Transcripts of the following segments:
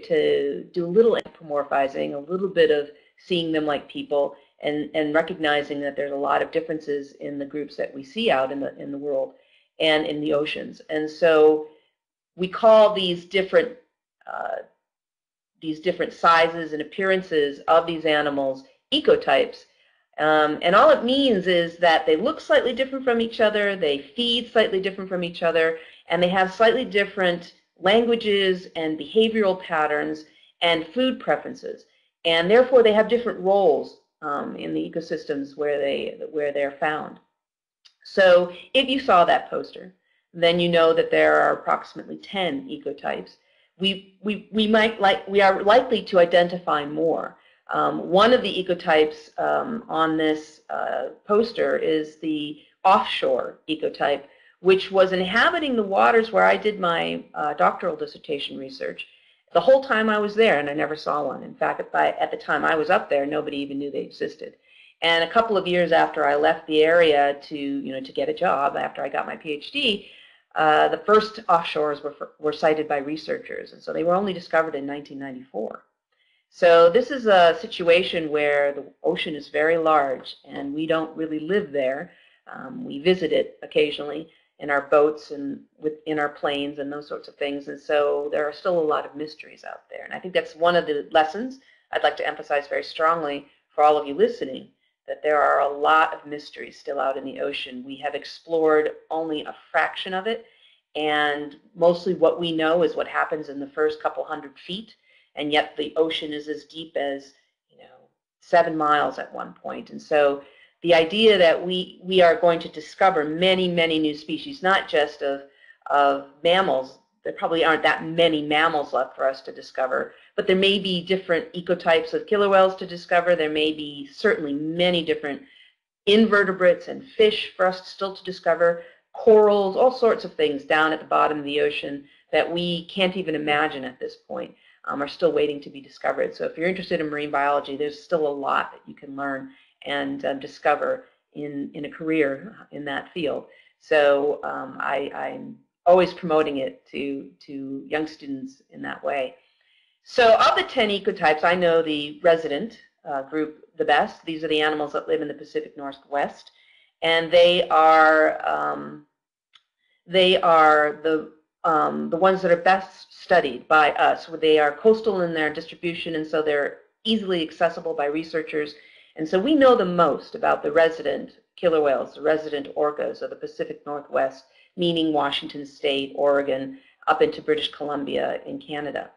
appropriate to do a little anthropomorphizing, a little bit of seeing them like people, and recognizing that there's a lot of differences in the groups that we see out in the world and in the oceans. And so we call these different sizes and appearances of these animals ecotypes. And all it means is that they look slightly different from each other, they feed slightly different from each other, and they have slightly different languages and behavioral patterns and food preferences. And therefore, they have different roles in the ecosystems where they're found. So if you saw that poster, then you know that there are approximately 10 ecotypes. We are likely to identify more. One of the ecotypes on this poster is the offshore ecotype, which was inhabiting the waters where I did my doctoral dissertation research the whole time I was there, and I never saw one. In fact, at the time I was up there, nobody even knew they existed. And a couple of years after I left the area to get a job, after I got my Ph.D., the first offshores were cited by researchers, and so they were only discovered in 1994. So this is a situation where the ocean is very large, and we don't really live there. We visit it occasionally in our boats and in our planes and those sorts of things, and so there are still a lot of mysteries out there. And I think that's one of the lessons I'd like to emphasize very strongly for all of you listening, that there are a lot of mysteries still out in the ocean. We have explored only a fraction of it, and mostly what we know is what happens in the first couple hundred feet, and yet the ocean is as deep as 7 miles at one point. And so the idea that we are going to discover many, many new species, not just of mammals. There probably aren't that many mammals left for us to discover, but there may be different ecotypes of killer whales to discover. There may be certainly many different invertebrates and fish for us still to discover, corals, all sorts of things down at the bottom of the ocean that we can't even imagine at this point, are still waiting to be discovered. So if you're interested in marine biology, there's still a lot that you can learn and discover in a career in that field. So I'm always promoting it to young students in that way. So of the 10 ecotypes, I know the resident group the best. These are the animals that live in the Pacific Northwest, and they are the ones that are best studied by us. They are coastal in their distribution, and so they're easily accessible by researchers. And so we know the most about the resident killer whales, the resident orcas of the Pacific Northwest, meaning Washington State, Oregon, up into British Columbia in Canada.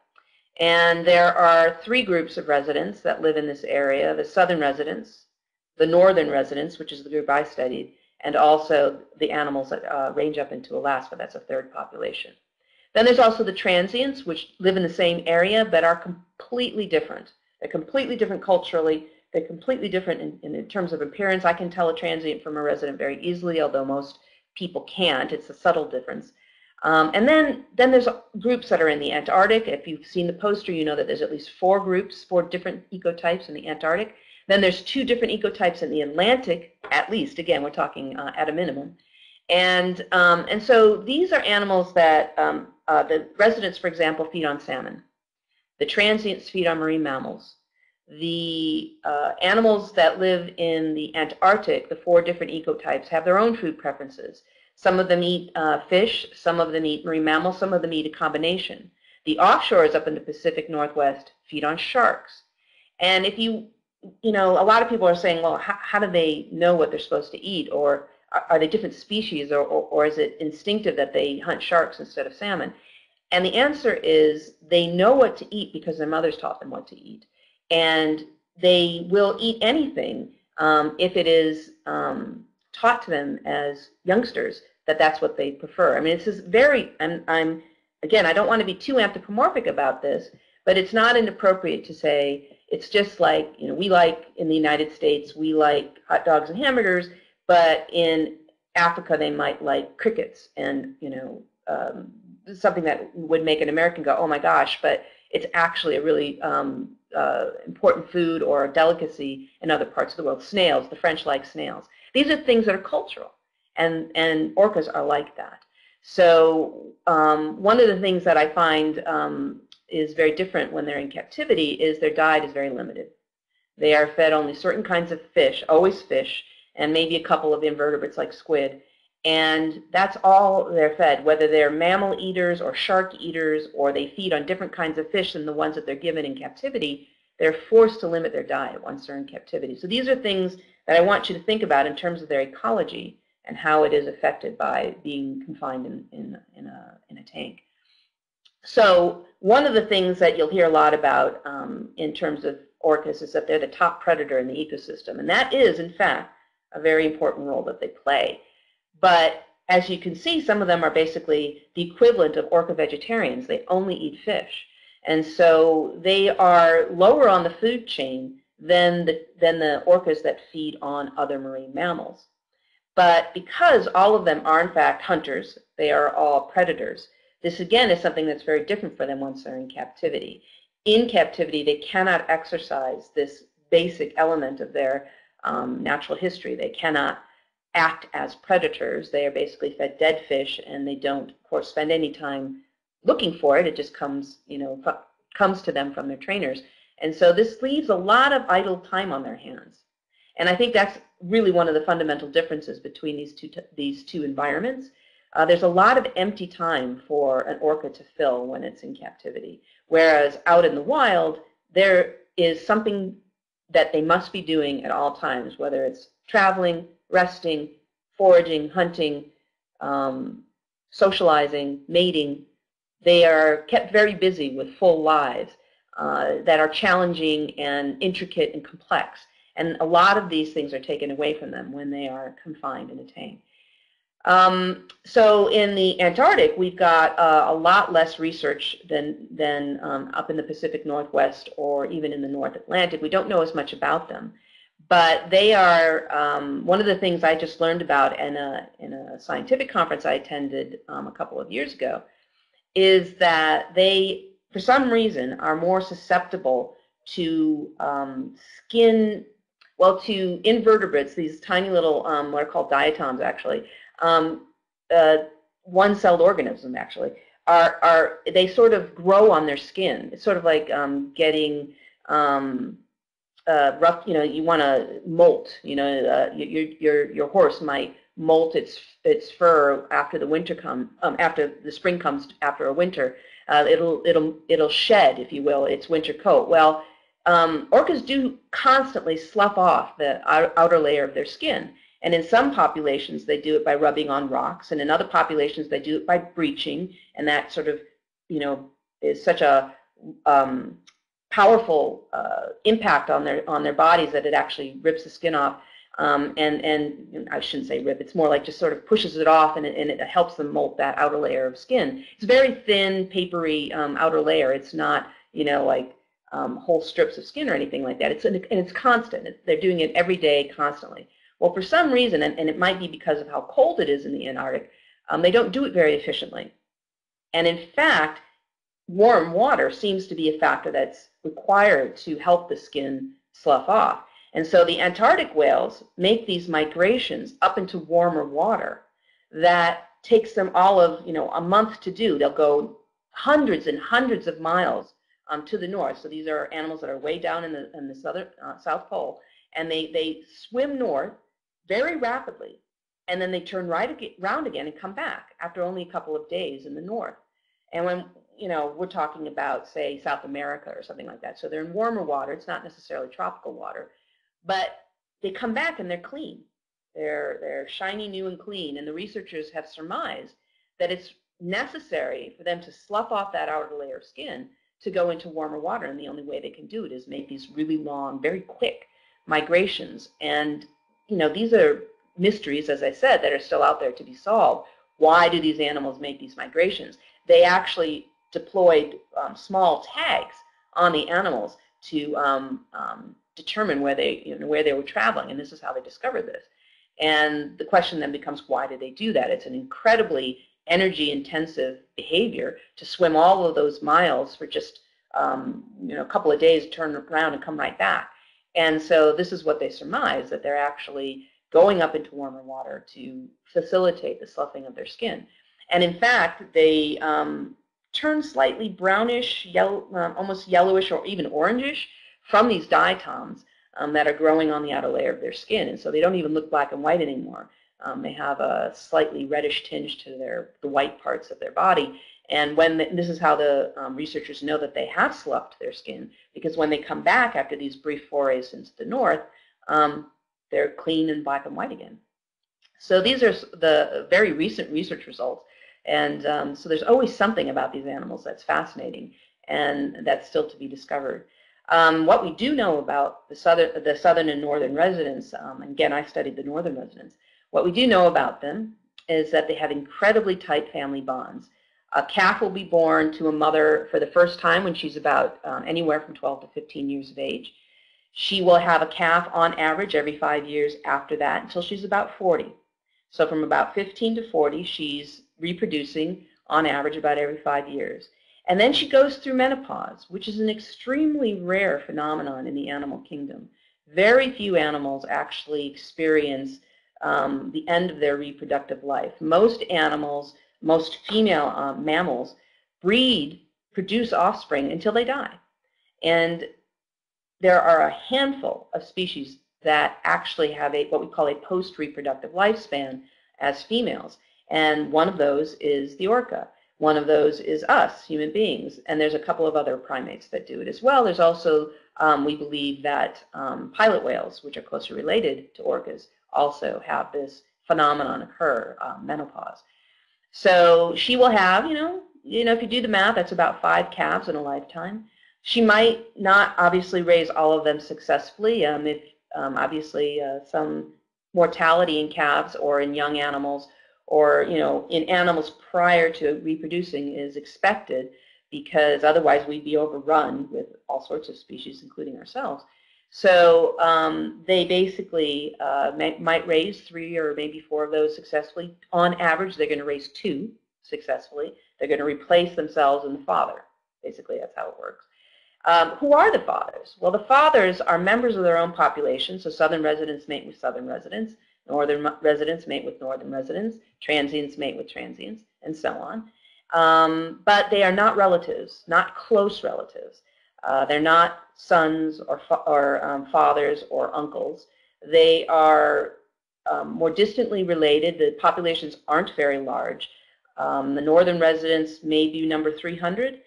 And there are 3 groups of residents that live in this area: the southern residents, the northern residents, which is the group I studied, and also the animals that range up into Alaska. That's a 3rd population. Then there's also the transients, which live in the same area but are completely different. They're completely different culturally. They're completely different in terms of appearance. I can tell a transient from a resident very easily, although most people can't. It's a subtle difference. And then there's groups that are in the Antarctic. If you've seen the poster, you know that there's at least 4 groups, 4 different ecotypes in the Antarctic. Then there's 2 different ecotypes in the Atlantic, at least. Again, we're talking at a minimum. And so these are animals that the residents, for example, feed on salmon. The transients feed on marine mammals. The animals that live in the Antarctic, the 4 different ecotypes, have their own food preferences. Some of them eat fish, some of them eat marine mammals, some of them eat a combination. The offshores up in the Pacific Northwest feed on sharks. And if a lot of people are saying, well, how do they know what they're supposed to eat? Or are they different species? Or is it instinctive that they hunt sharks instead of salmon? And the answer is they know what to eat because their mothers taught them what to eat. And they will eat anything if it is taught to them as youngsters that that's what they prefer. I mean, this is very, again, I don't want to be too anthropomorphic about this, but it's not inappropriate to say it's just like, we like in the United States, we like hot dogs and hamburgers, but in Africa they might like crickets and, something that would make an American go, oh my gosh, but it's actually a really important food or a delicacy in other parts of the world. Snails, the French like snails. These are things that are cultural, and orcas are like that. So one of the things that I find is very different when they're in captivity is their diet is very limited. They are fed only certain kinds of fish, always fish, and maybe a couple of invertebrates like squid. And that's all they're fed, whether they're mammal eaters or shark eaters, or they feed on different kinds of fish than the ones that they're given in captivity. They're forced to limit their diet once they're in captivity. So these are things that I want you to think about in terms of their ecology and how it is affected by being confined in a tank. So one of the things that you'll hear a lot about in terms of orcas is that they're the top predator in the ecosystem. And that is, in fact, a very important role that they play. But as you can see, some of them are basically the equivalent of orca vegetarians. They only eat fish. And so they are lower on the food chain than the orcas that feed on other marine mammals. But because all of them are, in fact, hunters, they are all predators, this, again, is something that's very different for them once they're in captivity. In captivity, they cannot exercise this basic element of their natural history. They cannot act as predators. They are basically fed dead fish, and they don't, of course, spend any time looking for it. It just comes, comes to them from their trainers. And so this leaves a lot of idle time on their hands. And I think that's really one of the fundamental differences between these two environments. There's a lot of empty time for an orca to fill when it's in captivity, whereas out in the wild, there is something that they must be doing at all times, whether it's traveling, resting, foraging, hunting, socializing, mating. They are kept very busy with full lives that are challenging and intricate and complex. And a lot of these things are taken away from them when they are confined in a tank. So in the Antarctic, we've got a lot less research than up in the Pacific Northwest or even in the North Atlantic. We don't know as much about them. But they are, one of the things I just learned about in a scientific conference I attended a couple of years ago is that they, for some reason, are more susceptible to to invertebrates, these tiny little, what are called diatoms actually, one-celled organisms actually, they sort of grow on their skin. It's sort of like getting rough, you want to molt, your horse might molt its fur after the winter after the spring comes after a winter. It'll shed, if you will, its winter coat. Well, orcas do constantly slough off the outer layer of their skin. And in some populations, they do it by rubbing on rocks. And in other populations, they do it by breaching. And that sort of, is such a powerful impact on their bodies that it actually rips the skin off. And I shouldn't say rip. It's more like just sort of pushes it off, and it helps them molt that outer layer of skin. It's a very thin, papery outer layer. It's not, like whole strips of skin or anything like that. It's constant. They're doing it every day, constantly. Well, for some reason, and it might be because of how cold it is in the Antarctic, they don't do it very efficiently. And in fact, warm water seems to be a factor that's required to help the skin slough off. And so the Antarctic whales make these migrations up into warmer water that takes them all of a month to do. They'll go hundreds and hundreds of miles to the north. So these are animals that are way down in the South Pole, and they swim north very rapidly, and then they turn round again and come back after only a couple of days in the north. And when we're talking about, say, South America or something like that, so they're in warmer water. It's not necessarily tropical water, but they come back and they're clean. They're shiny, new, and clean. And the researchers have surmised that it's necessary for them to slough off that outer layer of skin to go into warmer water, and the only way they can do it is make these really long, very quick migrations. And these are mysteries, as I said, that are still out there to be solved. Why do these animals make these migrations? They actually deployed small tags on the animals to determine where they were traveling, and this is how they discovered this. And the question then becomes, why did they do that? It's an incredibly energy-intensive behavior to swim all of those miles for just a couple of days, turn around and come right back. And so this is what they surmise, that they're actually going up into warmer water to facilitate the sloughing of their skin. And in fact, they turn slightly brownish, yellow, almost yellowish or even orangish from these diatoms that are growing on the outer layer of their skin. And so they don't even look black and white anymore. They have a slightly reddish tinge to the white parts of their body. And this is how the researchers know that they have sloughed their skin, because when they come back after these brief forays into the north, they're clean and black and white again. So these are the very recent research results. And so there's always something about these animals that's fascinating, and that's still to be discovered. What we do know about the southern and northern residents, again, I studied the northern residents, what we do know about them is that they have incredibly tight family bonds. A calf will be born to a mother for the first time when she's about anywhere from 12 to 15 years of age. She will have a calf on average every 5 years after that until she's about 40. So from about 15 to 40, she's reproducing on average about every 5 years. And then she goes through menopause, which is an extremely rare phenomenon in the animal kingdom. Very few animals actually experience the end of their reproductive life. Most animals, most female mammals, produce offspring until they die. And there are a handful of species that actually have what we call a post-reproductive lifespan as females. And one of those is the orca. One of those is us, human beings. And there's a couple of other primates that do it as well. There's also, we believe that pilot whales, which are closely related to orcas, also have this phenomenon occur, menopause. So she will have, if you do the math, that's about 5 calves in a lifetime. She might not obviously raise all of them successfully. If obviously some mortality in calves or in young animals or in animals prior to reproducing is expected, because otherwise we'd be overrun with all sorts of species, including ourselves. So they basically might raise 3 or maybe 4 of those successfully. On average, they're going to raise 2 successfully. They're going to replace themselves and the father. Basically, that's how it works. Who are the fathers? Well, the fathers are members of their own population, so southern residents mate with southern residents, northern residents mate with northern residents, transients mate with transients, and so on. But they are not relatives, not close relatives. They're not sons or fathers or uncles. They are more distantly related. The populations aren't very large. The northern residents may be number 300.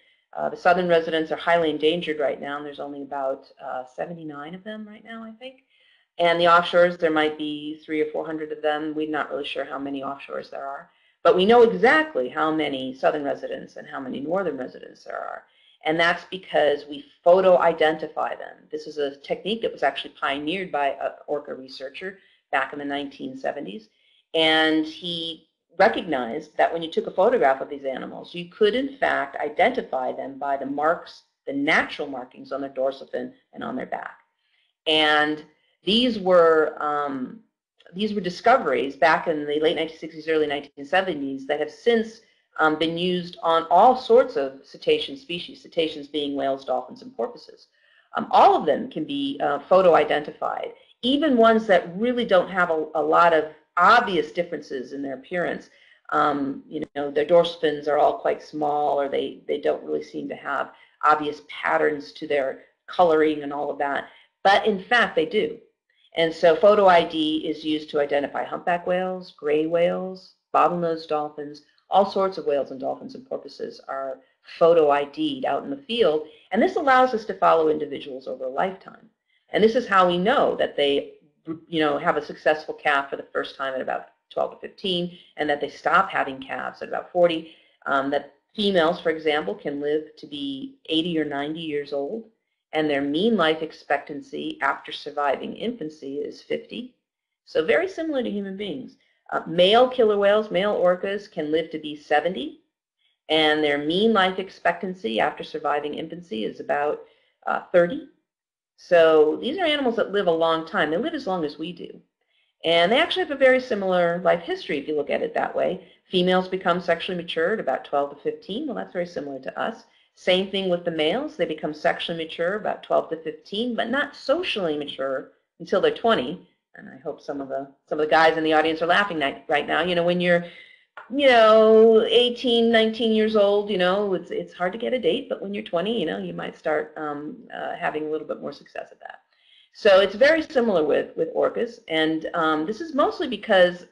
The southern residents are highly endangered right now, and there's only about 79 of them right now, I think. And the offshores, there might be 300 or 400 of them. We're not really sure how many offshores there are. But we know exactly how many southern residents and how many northern residents there are. And that's because we photo-identify them. This is a technique that was actually pioneered by an orca researcher back in the 1970s. And he recognized that when you took a photograph of these animals, you could in fact identify them by the marks, the natural markings on their dorsal fin and on their back. And these were discoveries back in the late 1960s, early 1970s that have since been used on all sorts of cetacean species, cetaceans being whales, dolphins, and porpoises. All of them can be photo-identified, even ones that really don't have a lot of obvious differences in their appearance. Their dorsal fins are all quite small, or they don't really seem to have obvious patterns to their coloring and all of that. But in fact, they do. And so photo ID is used to identify humpback whales, gray whales, bottlenose dolphins. All sorts of whales and dolphins and porpoises are photo ID'd out in the field. And this allows us to follow individuals over a lifetime. And this is how we know that they have a successful calf for the first time at about 12 to 15, and that they stop having calves at about 40. That females, for example, can live to be 80 or 90 years old, and their mean life expectancy after surviving infancy is 50. So very similar to human beings. Male killer whales, male orcas, can live to be 70, and their mean life expectancy after surviving infancy is about 30. So these are animals that live a long time. They live as long as we do. And they actually have a very similar life history if you look at it that way. Females become sexually mature at about 12 to 15. Well, that's very similar to us. Same thing with the males. They become sexually mature about 12 to 15, but not socially mature until they're 20. And I hope some of the guys in the audience are laughing right now. When you're you know, 18, 19 years old, you know, it's hard to get a date, but when you're 20, you know, you might start having a little bit more success at that. So it's very similar with orcas, and this is mostly because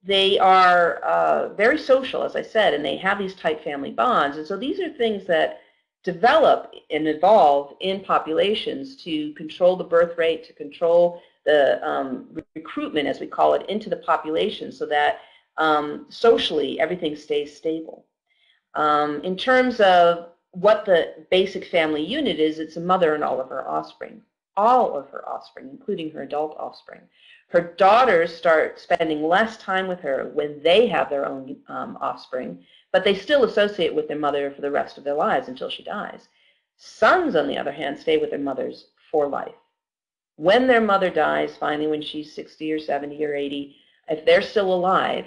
they are very social, as I said, and they have these tight family bonds, and so these are things that develop and evolve in populations to control the birth rate, to control the recruitment, as we call it, into the population, so that socially everything stays stable. In terms of what the basic family unit is, it's a mother and all of her offspring, including her adult offspring. Her daughters start spending less time with her when they have their own offspring, but they still associate with their mother for the rest of their lives until she dies. Sons, on the other hand, stay with their mothers for life. When their mother dies, finally when she's 60 or 70 or 80, if they're still alive,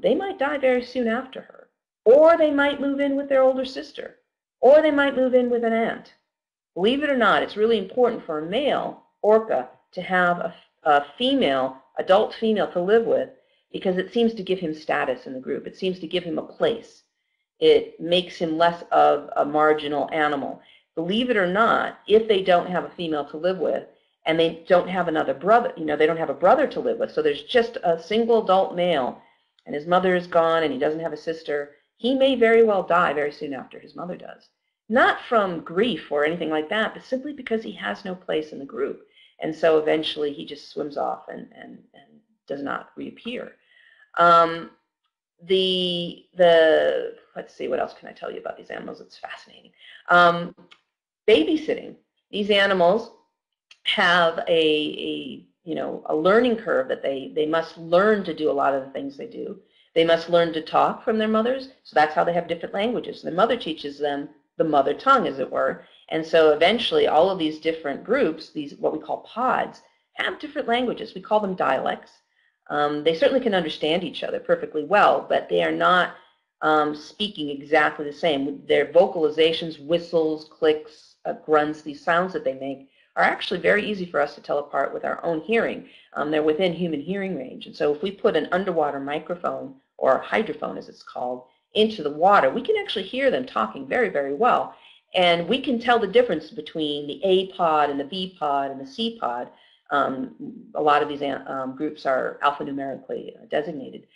they might die very soon after her. Or they might move in with their older sister. Or they might move in with an aunt. Believe it or not, it's really important for a male orca to have a female, adult female to live with, because it seems to give him status in the group. It seems to give him a place. It makes him less of a marginal animal. Believe it or not, if they don't have a female to live with, and they don't have another brother, you know, they don't have a brother to live with, so there's just a single adult male, and his mother is gone, and he doesn't have a sister, he may very well die very soon after his mother does. Not from grief or anything like that, but simply because he has no place in the group. And so eventually he just swims off and does not reappear. Let's see, what else can I tell you about these animals? It's fascinating. Babysitting. These animals have a learning curve that they must learn to do a lot of the things they do. They must learn to talk from their mothers, so that's how they have different languages. Their mother teaches them the mother tongue, as it were, and so eventually all of these different groups, these what we call pods, have different languages. We call them dialects. They certainly can understand each other perfectly well, but they are not speaking exactly the same. Their vocalizations, whistles, clicks, grunts, these sounds that they make are actually very easy for us to tell apart with our own hearing. They're within human hearing range, and so if we put an underwater microphone, or a hydrophone as it's called, into the water, we can actually hear them talking very, very well. And we can tell the difference between the A pod and the B pod and the C pod. A lot of these groups are alphanumerically designated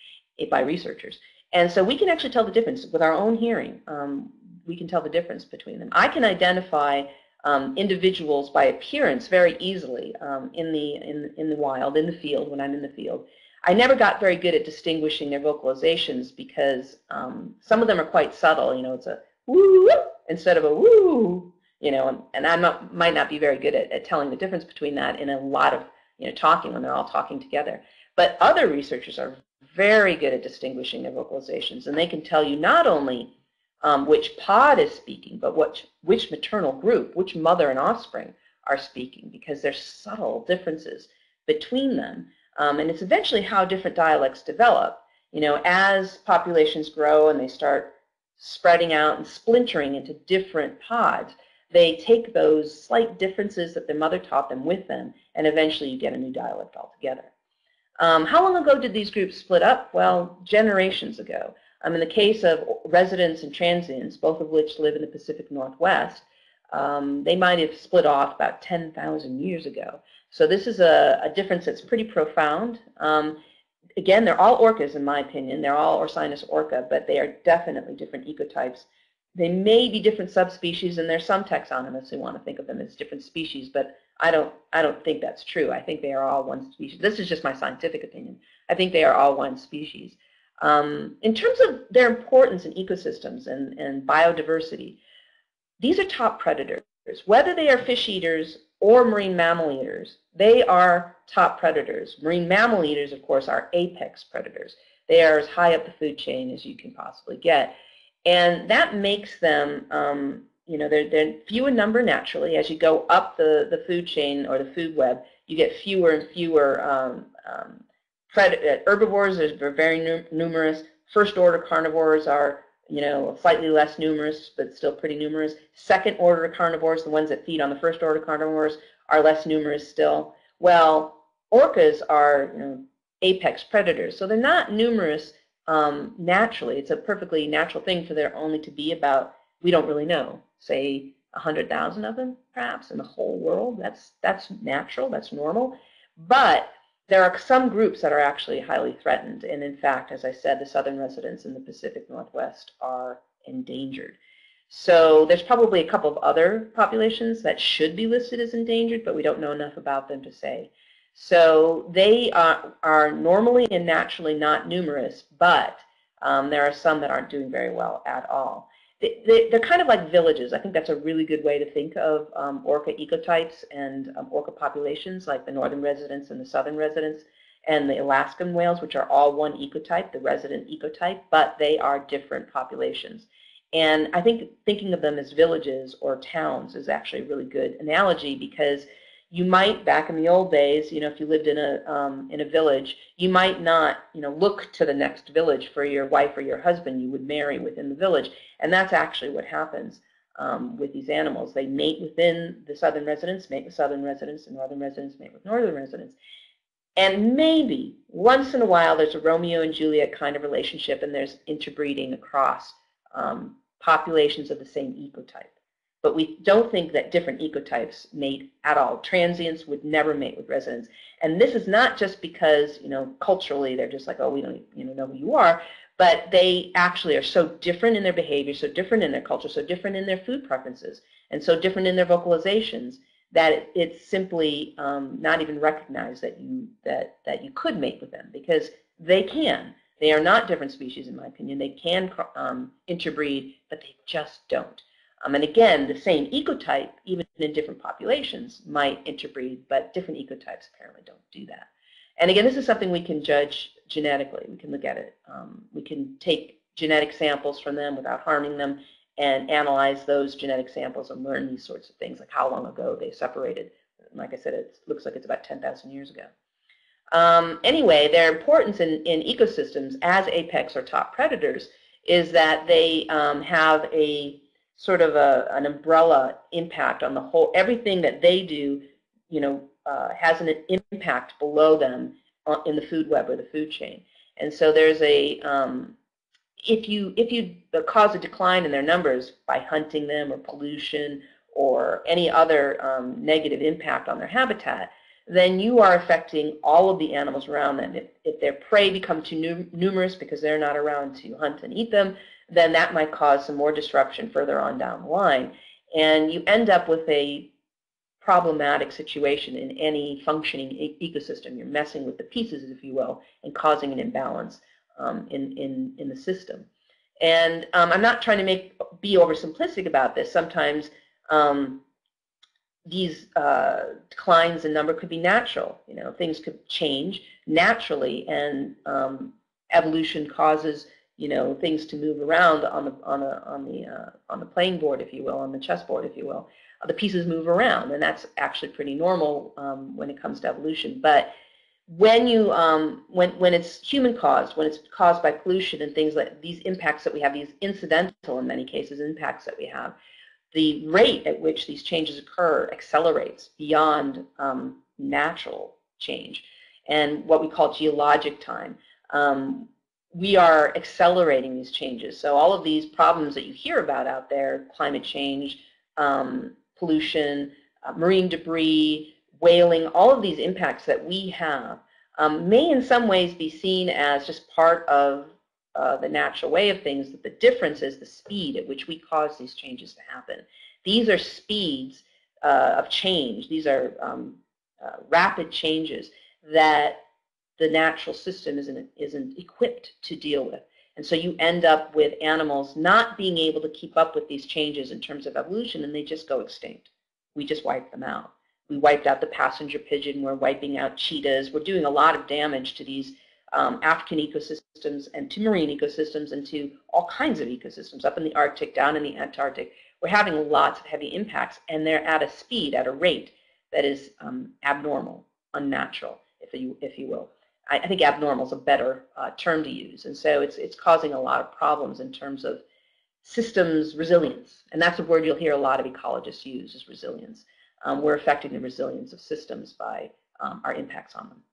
by researchers. And so we can actually tell the difference with our own hearing. We can tell the difference between them. I can identify individuals by appearance very easily in the wild, in the field, when I'm in the field. I never got very good at distinguishing their vocalizations because some of them are quite subtle. You know, it's a woo instead of a woo. You know, and I might not be very good at telling the difference between that in a lot of talking when they're all talking together. But other researchers are very good at distinguishing their vocalizations, and they can tell you not only which pod is speaking, but which maternal group, which mother and offspring are speaking, because there's subtle differences between them. And it's eventually how different dialects develop. You know, as populations grow and they start spreading out and splintering into different pods, they take those slight differences that their mother taught them with them, and eventually you get a new dialect altogether. How long ago did these groups split up? Well, generations ago. In the case of residents and transients, both of which live in the Pacific Northwest, they might have split off about 10,000 years ago. So this is a difference that's pretty profound. Again, they're all orcas in my opinion. They're all Orcinus orca, but they are definitely different ecotypes. They may be different subspecies, and there's some taxonomists who want to think of them as different species, but I don't think that's true. I think they are all one species. This is just my scientific opinion. I think they are all one species. In terms of their importance in ecosystems and biodiversity, these are top predators. Whether they are fish eaters or marine mammal eaters, they are top predators. Marine mammal eaters, of course, are apex predators. They are as high up the food chain as you can possibly get. And that makes them, they're few in number naturally. As you go up the food chain or the food web, you get fewer and fewer herbivores. They're very numerous. First order carnivores are slightly less numerous, but still pretty numerous. Second order carnivores, the ones that feed on the first order carnivores, are less numerous still. Well, orcas are apex predators, so they're not numerous naturally. It's a perfectly natural thing for there only to be about, we don't really know, say 100,000 of them, perhaps, in the whole world. That's natural, that's normal. But there are some groups that are actually highly threatened. And in fact, as I said, the southern residents in the Pacific Northwest are endangered. So there's probably a couple of other populations that should be listed as endangered, but we don't know enough about them to say. So they are normally and naturally not numerous, but there are some that aren't doing very well at all. They're kind of like villages. I think that's a really good way to think of orca ecotypes and orca populations, like the northern residents and the southern residents, and the Alaskan whales, which are all one ecotype, the resident ecotype, but they are different populations. And I think thinking of them as villages or towns is actually a really good analogy, because you might, back in the old days, if you lived in a village, you might not, look to the next village for your wife or your husband. You would marry within the village, and that's actually what happens with these animals. They mate within the southern residents, mate with southern residents, and northern residents mate with northern residents. And maybe once in a while there's a Romeo and Juliet kind of relationship, and there's interbreeding across populations of the same ecotype. But we don't think that different ecotypes mate at all. Transients would never mate with residents. And this is not just because, culturally they're just like, oh, we don't know who you are, but they actually are so different in their behavior, so different in their culture, so different in their food preferences, and so different in their vocalizations that it's simply not even recognized that you could mate with them, because they can. They are not different species, in my opinion. They can interbreed, but they just don't. And again, the same ecotype, even in different populations, might interbreed, but different ecotypes apparently don't do that. And again, this is something we can judge genetically. We can look at it. We can take genetic samples from them without harming them and analyze those genetic samples and learn these sorts of things, like how long ago they separated. Like I said, it looks like it's about 10,000 years ago. Anyway, their importance in ecosystems as apex or top predators is that they have a sort of an umbrella impact on the whole. Everything that they do, has an impact below them in the food web or the food chain. And so there's a if you cause a decline in their numbers by hunting them or pollution or any other negative impact on their habitat, then you are affecting all of the animals around them. If their prey become too numerous because they're not around to hunt and eat them, then that might cause some more disruption further on down the line. And you end up with a problematic situation in any functioning ecosystem. You're messing with the pieces, if you will, and causing an imbalance in the system. And I'm not trying to be oversimplistic about this. Sometimes these declines in number could be natural. Things could change naturally, and evolution causes things to move around on the playing board, if you will, on the chessboard, if you will. The pieces move around, and that's actually pretty normal when it comes to evolution. But when you when it's human caused, when it's caused by pollution and things like these impacts that we have, these incidental in many cases impacts that we have, the rate at which these changes occur accelerates beyond natural change and what we call geologic time. We are accelerating these changes. So all of these problems that you hear about out there, climate change, pollution, marine debris, whaling, all of these impacts that we have may in some ways be seen as just part of the natural way of things, but the difference is the speed at which we cause these changes to happen. These are speeds of change. These are rapid changes that the natural system isn't equipped to deal with. And so you end up with animals not being able to keep up with these changes in terms of evolution, and they just go extinct. We just wipe them out. We wiped out the passenger pigeon. We're wiping out cheetahs. We're doing a lot of damage to these African ecosystems and to marine ecosystems and to all kinds of ecosystems up in the Arctic, down in the Antarctic. We're having lots of heavy impacts, and they're at a speed, at a rate that is abnormal, unnatural, if you will. I think abnormal is a better term to use, and so it's causing a lot of problems in terms of systems resilience, and that's a word you'll hear a lot of ecologists use, is resilience. We're affecting the resilience of systems by our impacts on them.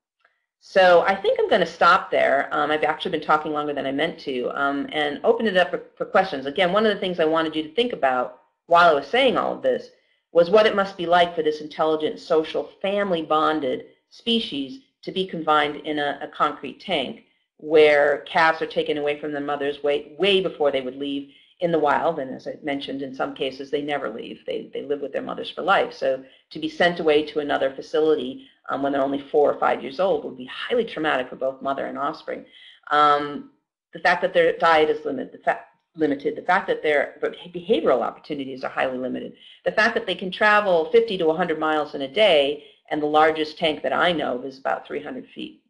So I think I'm going to stop there. I've actually been talking longer than I meant to, and open it up for questions. Again, one of the things I wanted you to think about while I was saying all of this was what it must be like for this intelligent, social, family-bonded species to be confined in a concrete tank where calves are taken away from their mothers way before they would leave in the wild. And as I mentioned, in some cases, they never leave. They live with their mothers for life. So to be sent away to another facility when they're only 4 or 5 years old would be highly traumatic for both mother and offspring. The fact that their diet is limited, the fact that their behavioral opportunities are highly limited, the fact that they can travel 50 to 100 miles in a day, and the largest tank that I know of is about 300 feet,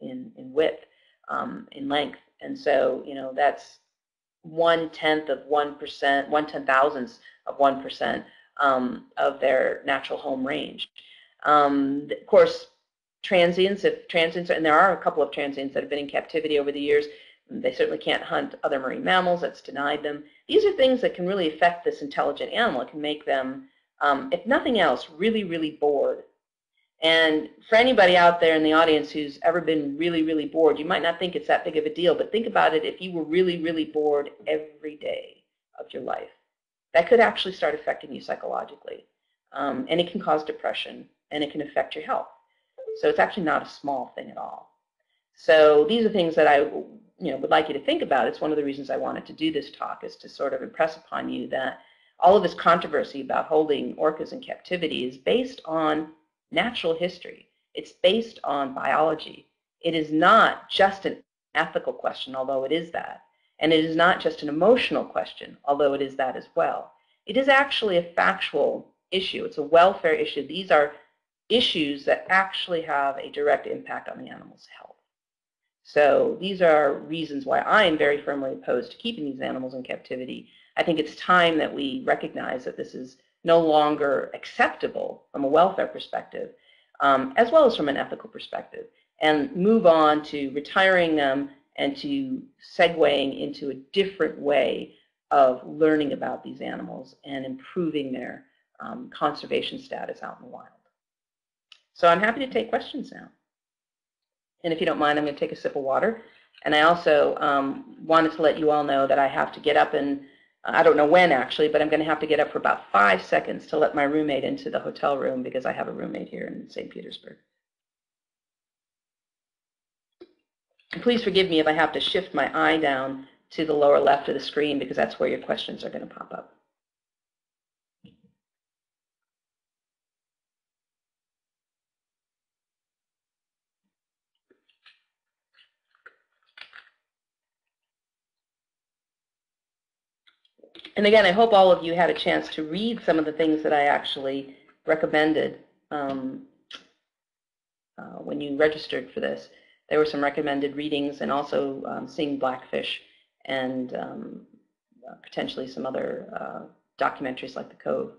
in width, in length. And so, that's 1/10 of 1%, 1/10,000th of 1% of their natural home range. Of course, transients, and there are a couple of transients that have been in captivity over the years, they certainly can't hunt other marine mammals. That's denied them. These are things that can really affect this intelligent animal. It can make them, if nothing else, really, really bored. And for anybody out there in the audience who's ever been really, really bored, you might not think it's that big of a deal, but think about it if you were really, really bored every day of your life. That could actually start affecting you psychologically. And it can cause depression, and it can affect your health. So it's actually not a small thing at all. So these are things that I would like you to think about. It's one of the reasons I wanted to do this talk, is to sort of impress upon you that all of this controversy about holding orcas in captivity is based on natural history. It's based on biology. It is not just an ethical question, although it is that. And it is not just an emotional question, although it is that as well. It is actually a factual issue. It's a welfare issue. These are issues that actually have a direct impact on the animal's health. So these are reasons why I am very firmly opposed to keeping these animals in captivity. I think it's time that we recognize that this is no longer acceptable from a welfare perspective, as well as from an ethical perspective, and move on to retiring them and to segueing into a different way of learning about these animals and improving their conservation status out in the wild. So I'm happy to take questions now. And if you don't mind, I'm going to take a sip of water. And I also wanted to let you all know that I have to get up, and I don't know when actually, but I'm going to have to get up for about 5 seconds to let my roommate into the hotel room, because I have a roommate here in St. Petersburg. And please forgive me if I have to shift my eye down to the lower left of the screen, because that's where your questions are going to pop up. And again, I hope all of you had a chance to read some of the things that I actually recommended when you registered for this. There were some recommended readings, and also seeing Blackfish, and potentially some other documentaries like The Cove.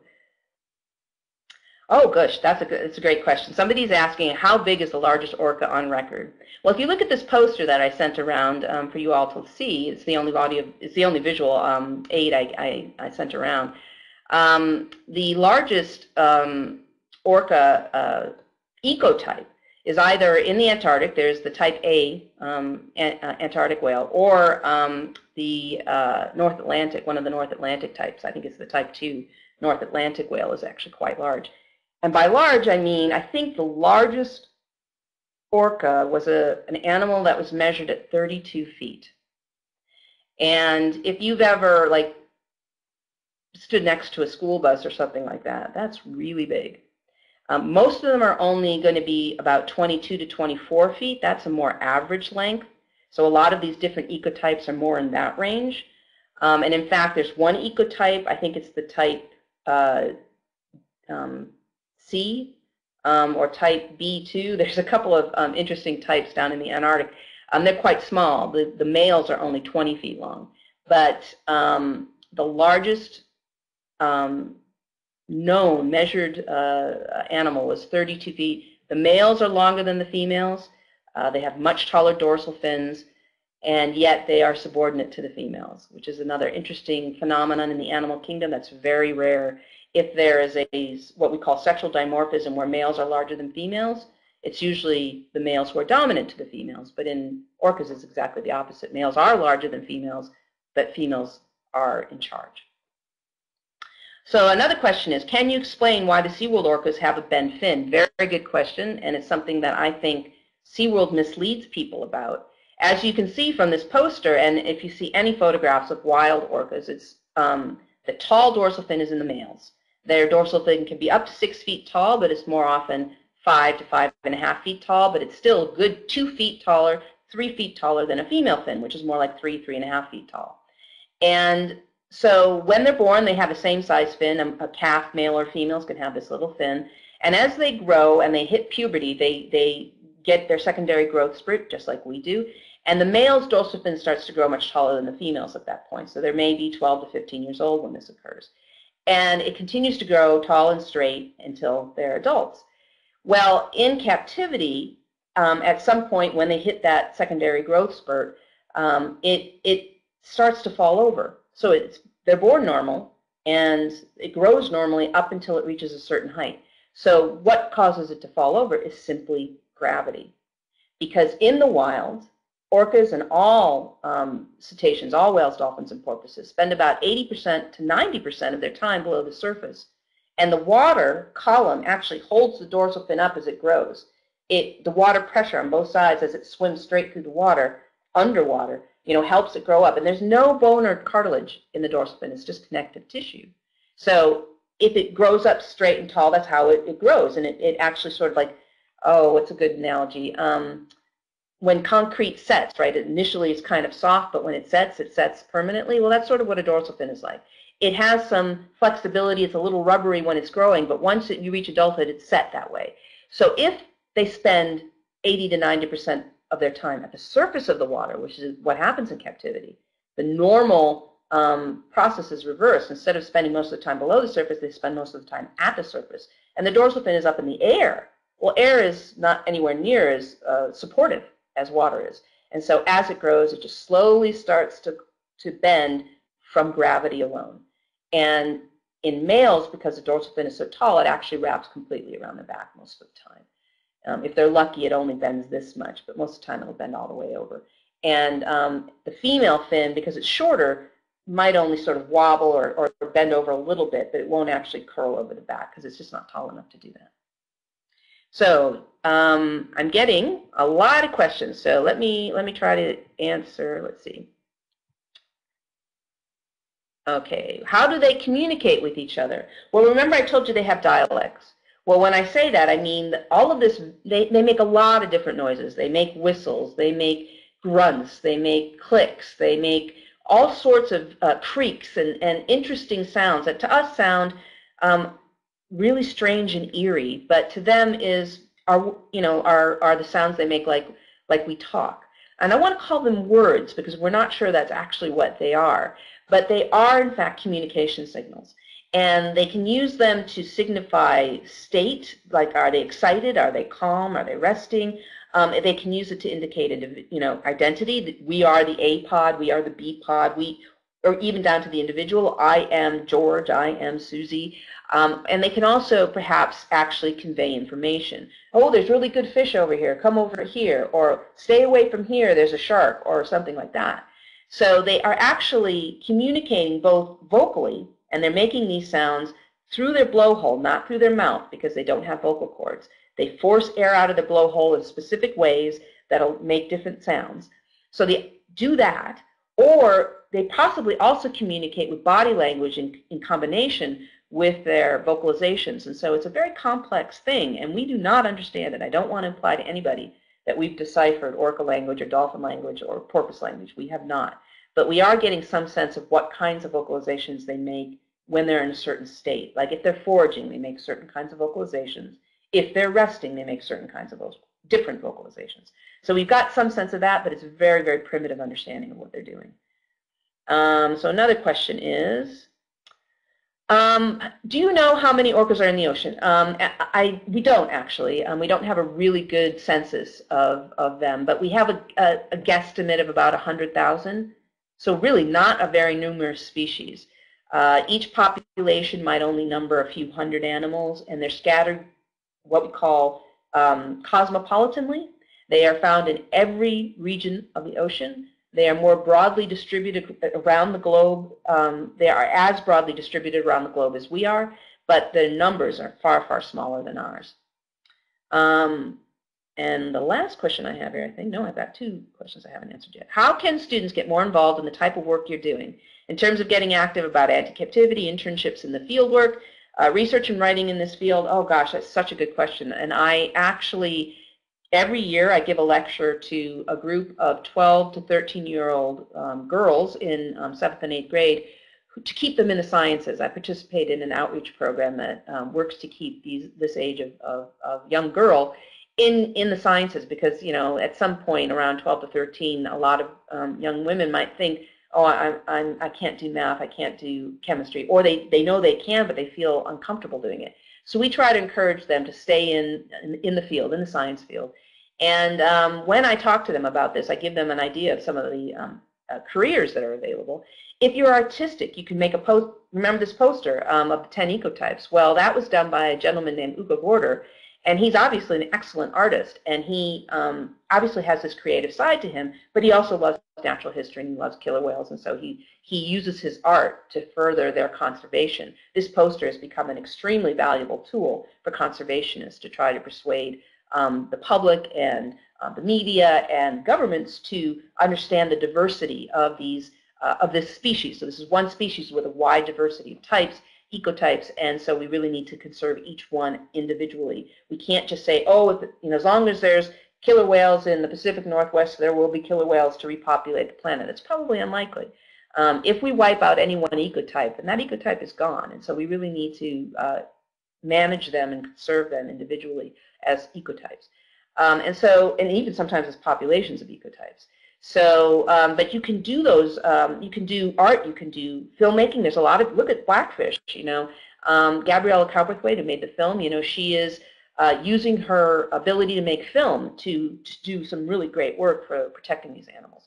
Oh, gosh, that's a great question. Somebody's asking, how big is the largest orca on record? Well, if you look at this poster that I sent around for you all to see, it's the only visual aid I sent around. The largest orca ecotype is either in the Antarctic. There's the type A Antarctic whale, or the North Atlantic, one of the North Atlantic types. I think it's the type 2 North Atlantic whale is actually quite large. And by large, I mean, I think the largest orca was an animal that was measured at 32 feet. And if you've ever, like, stood next to a school bus or something like that, that's really big. Most of them are only going to be about 22 to 24 feet. That's a more average length. So a lot of these different ecotypes are more in that range. And in fact, there's one ecotype, I think it's the type C, or type B2. There's a couple of interesting types down in the Antarctic. They're quite small. The males are only 20 feet long. But the largest known measured animal was 32 feet. The males are longer than the females. They have much taller dorsal fins, and yet they are subordinate to the females, which is another interesting phenomenon in the animal kingdom that's very rare. If there is what we call sexual dimorphism, where males are larger than females, it's usually the males who are dominant to the females. But in orcas, it's exactly the opposite. Males are larger than females, but females are in charge. So another question is, can you explain why the SeaWorld orcas have a bent fin? Very, very good question, and it's something that I think SeaWorld misleads people about. As you can see from this poster, and if you see any photographs of wild orcas, it's the tall dorsal fin is in the males. Their dorsal fin can be up to 6 feet tall, but it's more often 5 to 5.5 feet tall, but it's still a good 2 feet taller, 3 feet taller than a female fin, which is more like 3.5 feet tall. And so when they're born, they have the same size fin. A calf, male or females, can have this little fin. And as they grow and they hit puberty, they get their secondary growth spurt, just like we do. And the male's dorsal fin starts to grow much taller than the females at that point. So they're maybe 12 to 15 years old when this occurs. And it continues to grow tall and straight until they're adults. Well, in captivity, at some point when they hit that secondary growth spurt, it starts to fall over. So they're born normal, and it grows normally up until it reaches a certain height. So what causes it to fall over is simply gravity. Because in the wild, orcas and all cetaceans, all whales, dolphins, and porpoises spend about 80% to 90% of their time below the surface. And the water column actually holds the dorsal fin up as it grows. The water pressure on both sides as it swims straight through the water, underwater, helps it grow up. And there's no bone or cartilage in the dorsal fin. It's just connective tissue. So if it grows up straight and tall, that's how it grows. And it actually sort of like, oh, what's a good analogy? When concrete sets, right, initially it's kind of soft, but when it sets permanently. Well, that's sort of what a dorsal fin is like. It has some flexibility. It's a little rubbery when it's growing, but once you reach adulthood, it's set that way. So if they spend 80 to 90% of their time at the surface of the water, which is what happens in captivity, the normal process is reversed. Instead of spending most of the time below the surface, they spend most of the time at the surface. And the dorsal fin is up in the air. Well, air is not anywhere near as supportive as water is. And so as it grows, it just slowly starts to bend from gravity alone. And in males, because the dorsal fin is so tall, it actually wraps completely around the back most of the time. If they're lucky, it only bends this much, but most of the time it'll bend all the way over. And the female fin, because it's shorter, might only sort of wobble or bend over a little bit, but it won't actually curl over the back because it's just not tall enough to do that. So I'm getting a lot of questions. So let me try to answer. Let's see. Okay, how do they communicate with each other? Well, remember I told you they have dialects. Well, when I say that, I mean that all of this, they make a lot of different noises. They make whistles, they make grunts, they make clicks, they make all sorts of creaks and interesting sounds that to us sound really strange and eerie, but to them are the sounds they make like we talk. And I want to call them words because we're not sure that's actually what they are. But they are, in fact, communication signals. And they can use them to signify state, like are they excited, are they calm, are they resting. They can use it to indicate identity. We are the A pod, we are the B pod, or even down to the individual. I am George, I am Susie. And they can also perhaps actually convey information. Oh, there's really good fish over here, come over here, or stay away from here, there's a shark, or something like that. So they are actually communicating both vocally, and they're making these sounds through their blowhole, not through their mouth, because they don't have vocal cords. They force air out of the blowhole in specific ways that'll make different sounds. So they do that, or they possibly also communicate with body language in combination with their vocalizations. And so it's a very complex thing, and we do not understand it. I don't want to imply to anybody that we've deciphered orca language or dolphin language or porpoise language. We have not. But we are getting some sense of what kinds of vocalizations they make when they're in a certain state. Like if they're foraging, they make certain kinds of vocalizations. If they're resting, they make certain kinds of different vocalizations. So we've got some sense of that, but it's a very, very primitive understanding of what they're doing. So another question is, do you know how many orcas are in the ocean? We don't actually. We don't have a really good census of them, but we have a guesstimate of about 100,000. So really not a very numerous species. Each population might only number a few hundred animals, and they're scattered what we call cosmopolitanly. They are found in every region of the ocean. They are more broadly distributed around the globe. They are as broadly distributed around the globe as we are, but the numbers are far, far smaller than ours. And the last question I have here, I think, no, I've got two questions I haven't answered yet. How can students get more involved in the type of work you're doing in terms of getting active about anti-captivity, internships in the field work, research and writing in this field? Oh gosh, that's such a good question. And I actually, every year I give a lecture to a group of 12 to 13-year-old girls in 7th and 8th grade to keep them in the sciences. I participate in an outreach program that works to keep this age of young girl in the sciences, because, you know, at some point around 12 to 13, a lot of young women might think, oh, I can't do math, I can't do chemistry, or they know they can, but they feel uncomfortable doing it. So we try to encourage them to stay in the field, in the science field. And when I talk to them about this, I give them an idea of some of the careers that are available. If you're artistic, you can make a post. Remember this poster of the 10 ecotypes? Well, that was done by a gentleman named Ugo Gorder, and he's obviously an excellent artist, and he obviously has this creative side to him, but he also loves natural history and he loves killer whales, and so he uses his art to further their conservation. This poster has become an extremely valuable tool for conservationists to try to persuade the public and the media and governments to understand the diversity of this species. So this is one species with a wide diversity of types, ecotypes, and so we really need to conserve each one individually. We can't just say, oh, you know, as long as there's killer whales in the Pacific Northwest, there will be killer whales to repopulate the planet. It's probably unlikely. If we wipe out any one ecotype, then that ecotype is gone, and so we really need to manage them and conserve them individually as ecotypes. And even sometimes as populations of ecotypes. So, but you can do those, you can do art, you can do filmmaking. There's a lot of, look at Blackfish, you know. Gabriella Cowperthwaite, who made the film, you know, she is using her ability to make film to do some really great work for protecting these animals.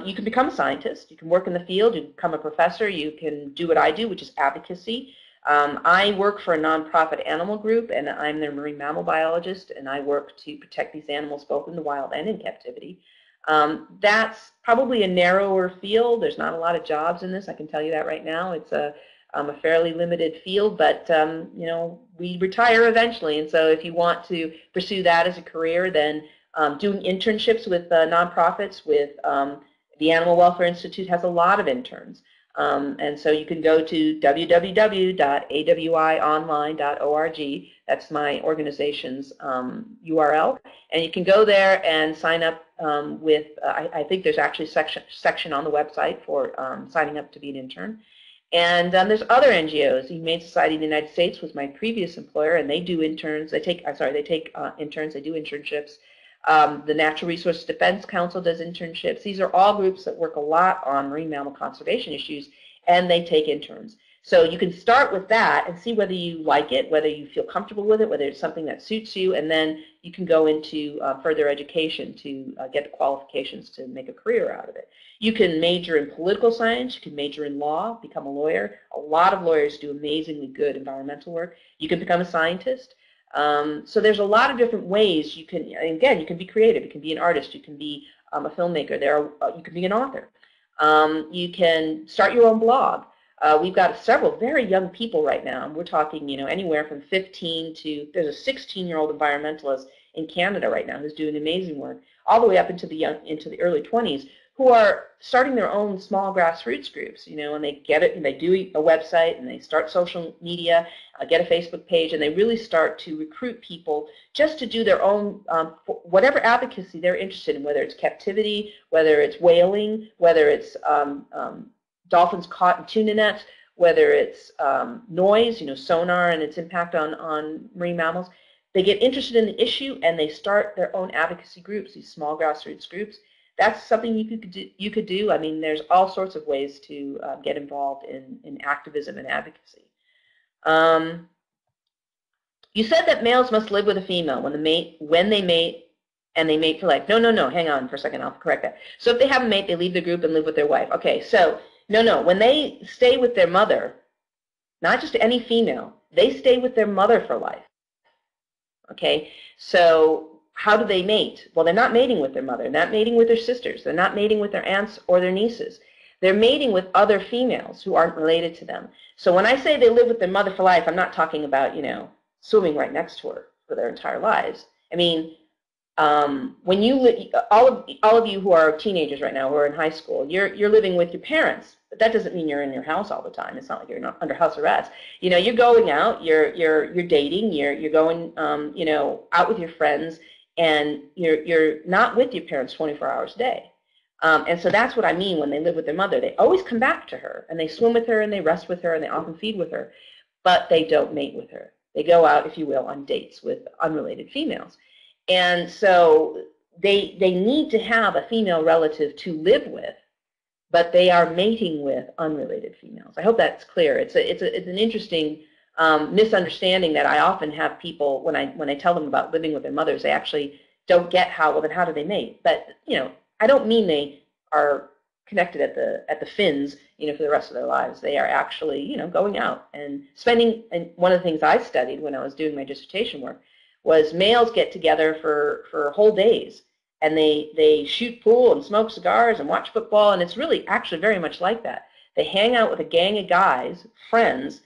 You can become a scientist, you can work in the field, you can become a professor, you can do what I do, which is advocacy. I work for a nonprofit animal group, and I'm their marine mammal biologist, and I work to protect these animals both in the wild and in captivity. That's probably a narrower field. There's not a lot of jobs in this, I can tell you that right now. It's a fairly limited field, but you know, we retire eventually, and so if you want to pursue that as a career, then doing internships with nonprofits, with the Animal Welfare Institute has a lot of interns. And so you can go to www.awionline.org. That's my organization's URL, and you can go there and sign up with. I think there's actually a section on the website for signing up to be an intern. And there's other NGOs. The Humane Society of the United States was my previous employer, and they do interns. They take interns. They do internships. The Natural Resource Defense Council does internships. These are all groups that work a lot on marine mammal conservation issues, and they take interns. So you can start with that and see whether you like it, whether you feel comfortable with it, whether it's something that suits you, and then you can go into further education to get the qualifications to make a career out of it. You can major in political science, you can major in law, become a lawyer. A lot of lawyers do amazingly good environmental work. You can become a scientist. So there's a lot of different ways you can, again, you can be creative, you can be an artist, you can be a filmmaker, you can be an author. You can start your own blog. We've got several very young people right now. We're talking, you know, anywhere from 15 to, there's a 16-year-old environmentalist in Canada right now who's doing amazing work, all the way up into the early 20s, who are starting their own small grassroots groups, you know, and they get it, and they do a website, and they start social media, get a Facebook page, and they really start to recruit people just to do their own, whatever advocacy they're interested in, whether it's captivity, whether it's whaling, whether it's dolphins caught in tuna nets, whether it's noise, you know, sonar and its impact on marine mammals. They get interested in the issue, and they start their own advocacy groups, these small grassroots groups. That's something you could do. I mean, there's all sorts of ways to get involved in activism and advocacy. You said that males must live with a female when they mate, and they mate for life. No, hang on for a second, I'll correct that. So if they have a mate, they leave the group and live with their wife. Okay, so no, when they stay with their mother, not just any female, they stay with their mother for life. Okay, so how do they mate? Well, they're not mating with their mother. They're not mating with their sisters. They're not mating with their aunts or their nieces. They're mating with other females who aren't related to them. So when I say they live with their mother for life, I'm not talking about, swimming right next to her for their entire lives. I mean, when you all of you who are teenagers right now, who are in high school, you're living with your parents, but that doesn't mean you're in your house all the time. It's not like you're not under house arrest. You're going out, you're dating, you're going out with your friends, and you're not with your parents 24 hours a day. And so that's what I mean when they live with their mother. They always come back to her, and they swim with her, and they rest with her, and they often feed with her, but they don't mate with her. They go out, if you will, on dates with unrelated females. And so they need to have a female relative to live with, but they are mating with unrelated females. I hope that's clear. It's an interesting misunderstanding that I often have people, when I tell them about living with their mothers, they actually don't get well, then how do they mate? But I don't mean they are connected at the fins, for the rest of their lives. They are actually, going out and spending. And one of the things I studied when I was doing my dissertation work was males get together for whole days, and they shoot pool and smoke cigars and watch football, and it's really actually very much like that. They hang out with a gang of guys, friends,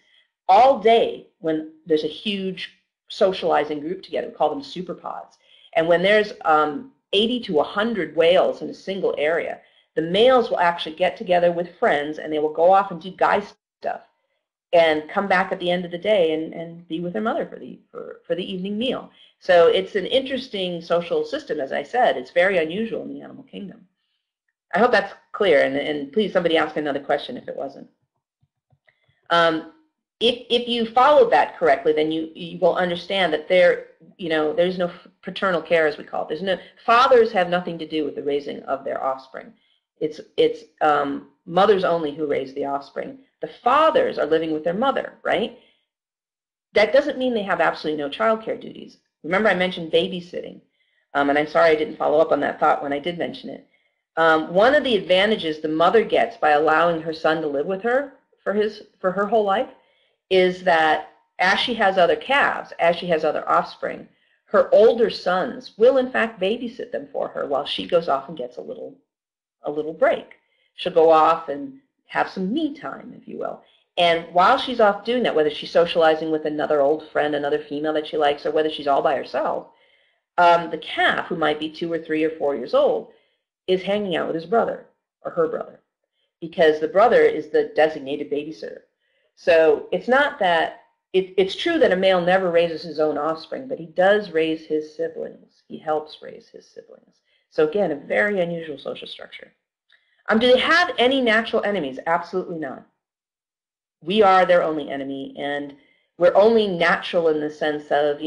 all day when there's a huge socializing group together. We call them superpods. And when there's 80 to 100 whales in a single area, the males will actually get together with friends, and they will go off and do guy stuff and come back at the end of the day and be with their mother for the evening meal. So it's an interesting social system, as I said. It's very unusual in the animal kingdom. I hope that's clear, and please somebody ask another question if it wasn't. If you followed that correctly, then you will understand that there's no paternal care, as we call it. Fathers have nothing to do with the raising of their offspring. It's mothers only who raise the offspring. The fathers are living with their mother, right? That doesn't mean they have absolutely no child care duties. Remember I mentioned babysitting, and I'm sorry I didn't follow up on that thought when I did mention it. One of the advantages the mother gets by allowing her son to live with her for her whole life is that as she has other calves, as she has other offspring, her older sons will in fact babysit them for her while she goes off and gets a little break. She'll go off and have some me time, if you will. And while she's off doing that, whether she's socializing with another old friend, another female that she likes, or whether she's all by herself, the calf, who might be 2 or 3 or 4 years old, is hanging out with his brother or her brother, because the brother is the designated babysitter. So it's not that, it's true that a male never raises his own offspring, but he does raise his siblings. He helps raise his siblings. So again, a very unusual social structure. Do they have any natural enemies? Absolutely not. We are their only enemy, and we're only natural in the sense of,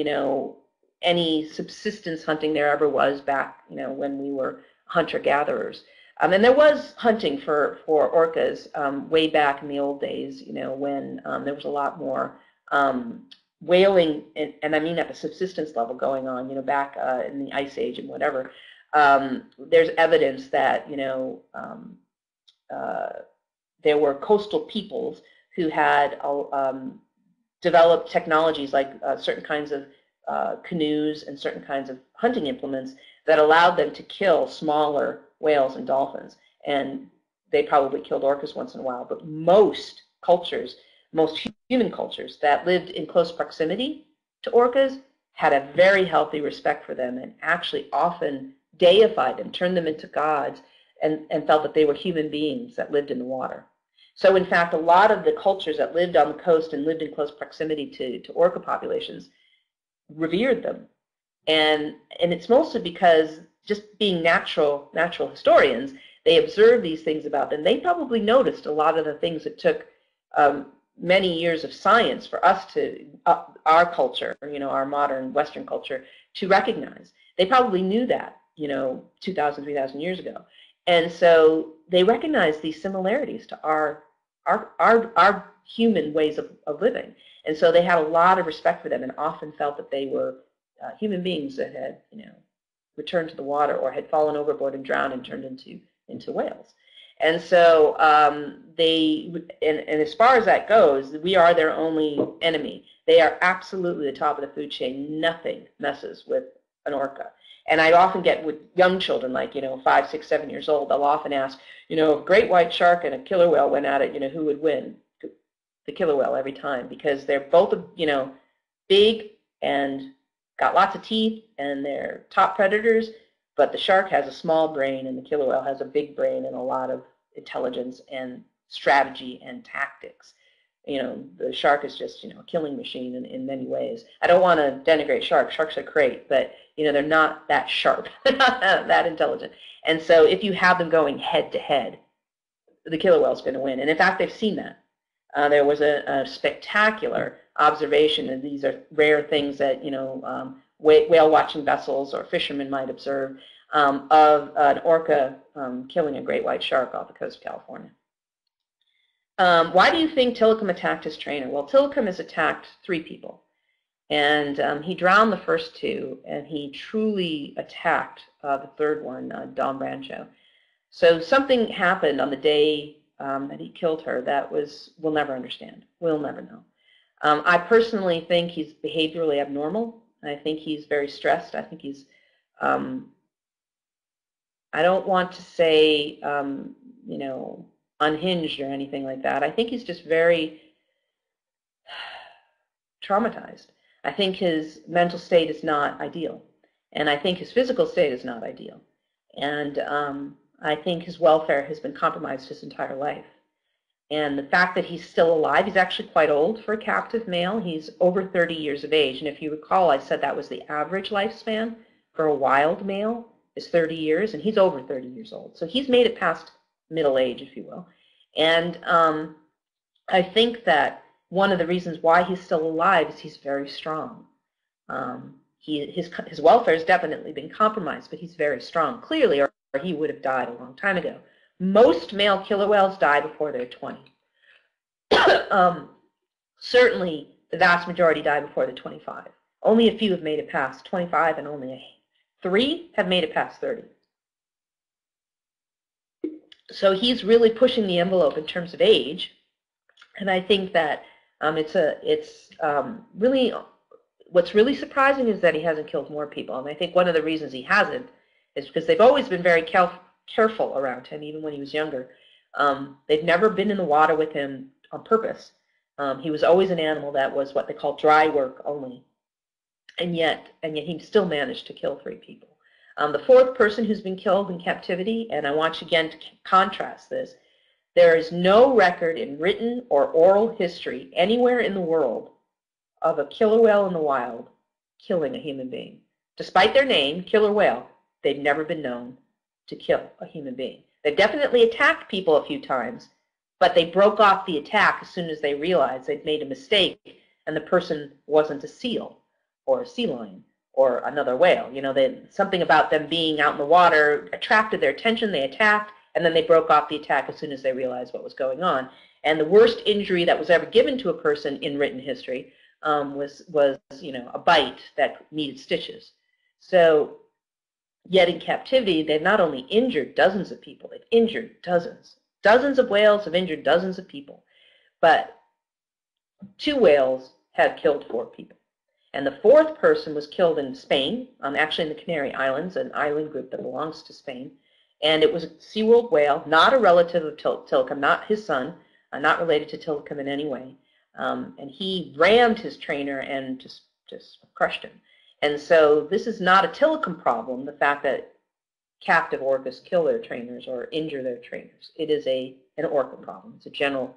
any subsistence hunting there ever was back, when we were hunter-gatherers. And there was hunting for orcas way back in the old days, when there was a lot more whaling, and I mean at the subsistence level going on, back in the Ice Age and whatever. There's evidence that, there were coastal peoples who had developed technologies like certain kinds of canoes and certain kinds of hunting implements that allowed them to kill smaller whales and dolphins. And they probably killed orcas once in a while, but most cultures, most human cultures that lived in close proximity to orcas had a very healthy respect for them, and actually often deified them, turned them into gods, and felt that they were human beings that lived in the water. So in fact, a lot of the cultures that lived on the coast and lived in close proximity to orca populations revered them. And it's mostly because, just being natural historians, they observed these things about them. They probably noticed a lot of the things that took many years of science for us to, our culture, our modern Western culture, to recognize. They probably knew that, 2,000, 3,000 years ago. And so they recognized these similarities to our human ways of living. And so they had a lot of respect for them, and often felt that they were human beings that had, returned to the water, or had fallen overboard and drowned and turned into whales. And so and as far as that goes, we are their only enemy. They are absolutely the top of the food chain. Nothing messes with an orca. And I often get with young children, like, 5, 6, 7 years old, they'll often ask, if a great white shark and a killer whale went at it, who would win? The killer whale every time, because they're both, big and got lots of teeth, and they're top predators, but the shark has a small brain and the killer whale has a big brain and a lot of intelligence and strategy and tactics. The shark is just, a killing machine in many ways. I don't want to denigrate sharks. Sharks are great, but, they're not that sharp. They're not that intelligent. And so if you have them going head to head, the killer whale is going to win. And in fact, they've seen that. There was a spectacular observation, and these are rare things that, whale watching vessels or fishermen might observe, of an orca killing a great white shark off the coast of California. Why do you think Tilikum attacked his trainer? Well, Tilikum has attacked 3 people, and he drowned the first 2, and he truly attacked the 3rd one, Dom Brancho. So something happened on the day that he killed her that we'll never understand. We'll never know. I personally think he's behaviorally abnormal. I think he's very stressed. I think he's, I don't want to say, unhinged or anything like that. I think he's just very traumatized. I think his mental state is not ideal, and I think his physical state is not ideal, and I think his welfare has been compromised his entire life. And the fact that he's still alive, he's actually quite old for a captive male. He's over 30 years of age, and if you recall, I said that was the average lifespan for a wild male is 30 years, and he's over 30 years old. So he's made it past middle age, if you will. And I think that one of the reasons why he's still alive is he's very strong. His welfare has definitely been compromised, but he's very strong, clearly, or he would have died a long time ago. Most male killer whales die before they're 20. Certainly, the vast majority die before they're 25. Only a few have made it past 25, and only 3 have made it past 30. So he's really pushing the envelope in terms of age, and I think that really, what's really surprising is that he hasn't killed more people, and I think one of the reasons he hasn't is because they've always been very careful around him, even when he was younger. They've never been in the water with him on purpose. He was always an animal that was what they call dry work only, and yet he still managed to kill 3 people. The 4th person who's been killed in captivity, and I want you again to contrast this, there is no record in written or oral history anywhere in the world of a killer whale in the wild killing a human being. Despite their name, killer whale, they've never been known to kill a human being. They've definitely attacked people a few times, but they broke off the attack as soon as they realized they'd made a mistake and the person wasn't a seal or a sea lion or another whale. Something about them being out in the water attracted their attention, they attacked, and then they broke off the attack as soon as they realized what was going on. And the worst injury that was ever given to a person in written history was a bite that needed stitches. So, yet in captivity, they've not only injured dozens of people, they've injured dozens. Dozens of whales have injured dozens of people. But 2 whales have killed 4 people. And the 4th person was killed in Spain, actually in the Canary Islands, an island group that belongs to Spain. And it was a SeaWorld whale, not a relative of Tilikum, not his son, not related to Tilikum in any way. And he rammed his trainer and just crushed him. And so this is not a Tilikum problem, the fact that captive orcas kill their trainers or injure their trainers. It is an orca problem. It's a general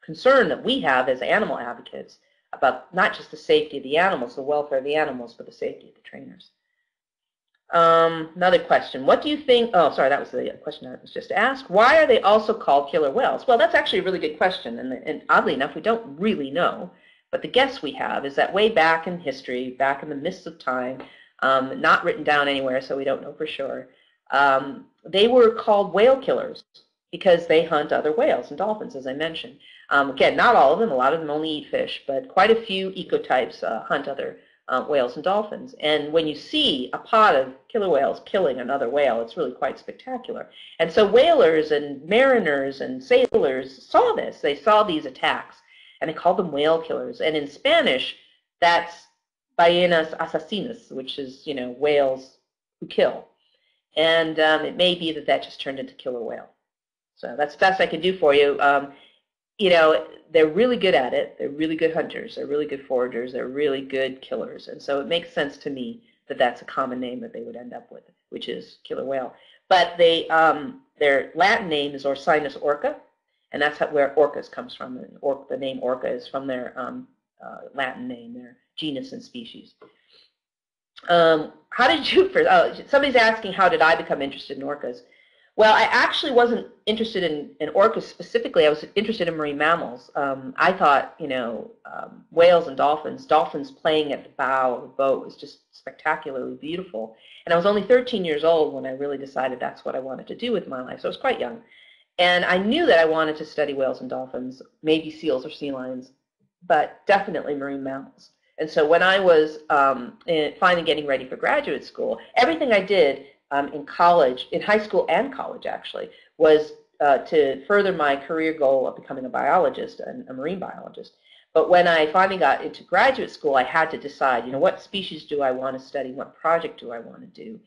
concern that we have as animal advocates about not just the safety of the animals, the welfare of the animals, but the safety of the trainers. Another question. What do you think? Oh, sorry, that was the question I was just asked. Why are they also called killer whales? Well, that's actually a really good question, and oddly enough, we don't really know. But the guess we have is that way back in history, back in the mists of time, not written down anywhere, so we don't know for sure, they were called whale killers because they hunt other whales and dolphins, as I mentioned. Again, not all of them. A lot of them only eat fish, but quite a few ecotypes hunt other whales and dolphins. And when you see a pod of killer whales killing another whale, it's really quite spectacular. And so whalers and mariners and sailors saw this. They saw these attacks, and they called them whale killers. And in Spanish, that's ballenas asesinas, which is, whales who kill. And it may be that that just turned into killer whale. So that's the best I can do for you. They're really good at it. They're really good hunters. They're really good foragers. They're really good killers. And so it makes sense to me that that's a common name that they would end up with, which is killer whale. But their Latin name is Orcinus orca, and that's where orcas comes from. The name orca is from their Latin name, their genus and species. How did you first? Oh, somebody's asking, how did I become interested in orcas? Well, I actually wasn't interested in orcas specifically. I was interested in marine mammals. I thought, whales and dolphins playing at the bow of a boat was just spectacularly beautiful. And I was only 13 years old when I really decided that's what I wanted to do with my life. So I was quite young. And I knew that I wanted to study whales and dolphins, maybe seals or sea lions, but definitely marine mammals. And so when I was finally getting ready for graduate school, everything I did in college, in high school and college actually, was to further my career goal of becoming a biologist, a marine biologist. But when I finally got into graduate school, I had to decide, what species do I want to study, what project do I want to do?